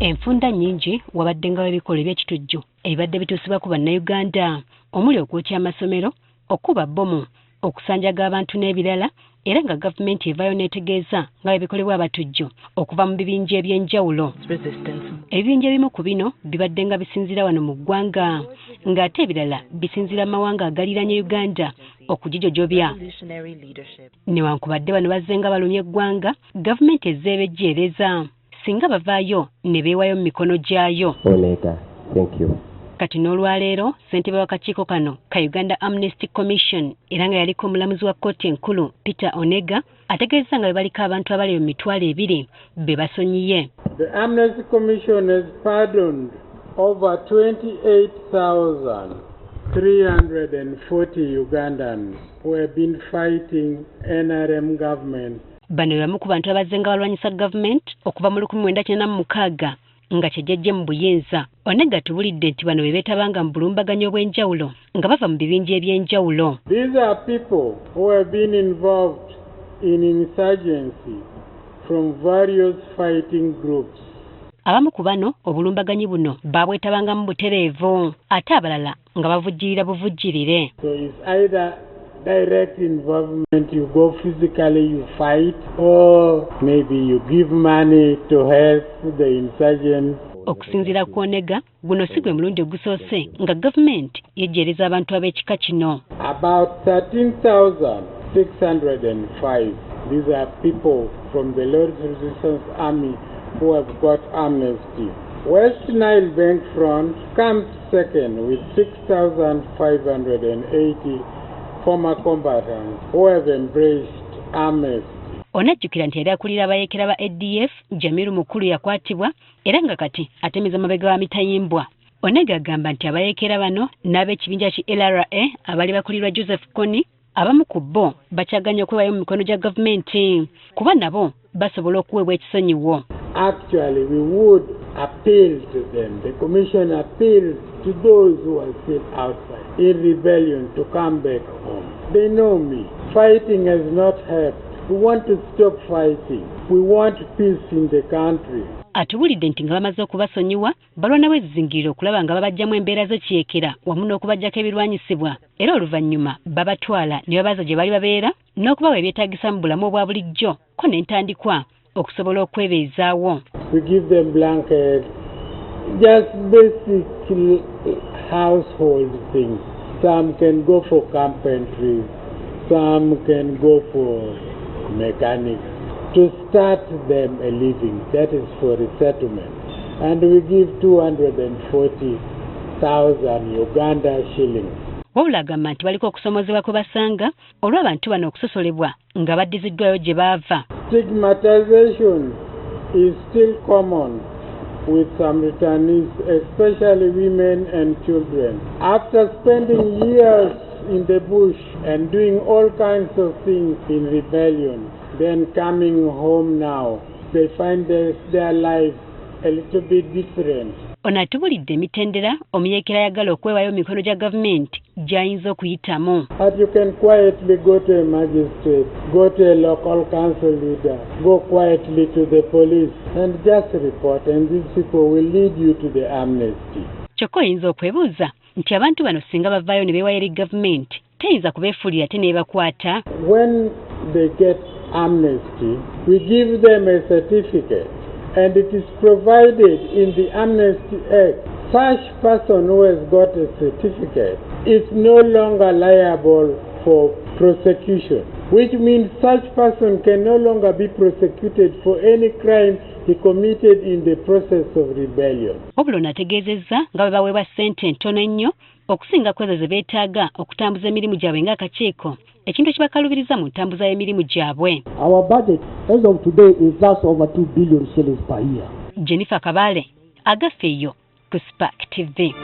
Enfunda nnyingi wabadde nga ebikolwa eby'ekitujju ebibadde bituusibwa ku bannayuganda omuli okwokya amasomero, okuba bbomu, okusanjaga abantu n'ebirala, era nga gavumenti evaayo n'etegeeza nga ebikolebwa abatujju okuva mu bibinja eby'enjawulo. Ebibinja ebimu ku bino bibadde nga bisinziira wano mu ggwanga, ng'ate ebirala bisinziira mu mawanga agaliraanye Uganda okugijojobya. Newankubadde bano bazze nga balumya eggwanga, gavumenti ezze ebejjeereza singa bavaayo ne beewayo mu mikono gyayo. Onega, thank you. Kati n'olwaleero ssentebe wa kakiiko kano ka Uganda Amnesty Commission era nga yaliko omulamuzi wa kkooti enkulu Peter Onega ategeeza nga bwe baliko abantu abali mu mitwalo 2 be basonyiye. The Amnesty Commission has pardoned over 28,340 Ugandans who have been fighting NRM government. Bano be bamu ku bantu abazze nga balwanyisa gavumenti okuva mu 1996 nga kyejjejje mu buyinza. Onega tubulidde nti bano be beetabanga mu bulumbaganyo obw'enjawulo nga bava mu bibinja eby'enjawulo. These are people who have been involved in insurgency from various fighting groups. Abamu ku bano obulumbaganyi buno baabwetabanga mu butereevu ate abalala nga bavujjirira buvujjirire. So it's either direct involvement, you go physically, you fight, or maybe you give money to help the insurgents. Okusinziira ku Onega, guno si gwe mulundi ogusoose nga gavumenti yejjeereza abantu ab'ekika kino. About 13,605. These are people from the Lord's Resistance Army who have got amnesty. West Nile Bank Front comes second with 6,580 former combatants who have embraced amnesty. Onajjukira nti yali akulira abayeekera ba ADF Jamiru Mukulu yakwatibwa era nga kati atemeza amabega wa mitayimbwa. Onega agamba nti abayeekera bano n'ab'ekibinja ki LRA abali bakulirwa Joseph Kony abamu ku bo bakyaganya okwewayo mu mikono gya gavumenti kuba nabo basobola okuweebwa ekisonyiwo. Actually, we would appeal to them. The Commission appeals to those who are still outside in rebellion to come back home. They know me. Fighting has not helped. We want to stop fighting. We want peace in the country. Atubulidde nti nga bamaze okubasonyiwa balwana bw'ezizingiriro okulaba nga babajjamu embeera z'ekyekera wamu n'okubajjako ebirwanyisibwa era oluvannyuma babatwala ne babaza gye bali babeera n'okubawa ebyetaagisa mu bulamu obwa bulijjo ko n'entandikwa okusobola okwebeezaawo. We give them blankets, just basic household things. Some can go for carpentry, some can go for mechanics. To start them a living, that is for resettlement. And we give 240,000 Uganda shillings. Wabula agamba nti baliko okusomozebwa kwe basanga olw'abantu bano okusosolebwa nga baddiziddwayo gye baava. Stigmatization is still common with some returnees, especially women and children. After spending years in the bush and doing all kinds of things in rebellion, then coming home now, they find their life a little bit different. Ono atubulidde emitendera omuyeekera ayagala okwewayo mu mikono gya gavumenti gy'ayinza okuyitamu. But you can quietly go to a magistrate, go to a local council leader, go quietly to the police and just report, and these people will lead you to the amnesty. Kyokka oyinza okwebuuza nti abantu bano singa bavaayo ne beewayo eri gavumenti teyinza kubeefuulira ate n'ebakwata. When they get amnesty, we give them a certificate. And it is provided in the Amnesty Act. Such person who has got a certificate is no longer liable for prosecution, which means such person can no longer be prosecuted for any crime he committed in the process of rebellion. Obulo nategeezezza nga bwe baweebwa ssente ntono ennyo okusinga kwezo ze beetaaga okutambuza emirimu gyabwe ng'akakiiko, ekintu ekibakalubiriza mu ntambuza y'emirimu gyabwe. Our budget as of today is just over 2 billion shillings per year. Jennifer Kabale, agafeeyo ku Spark TV.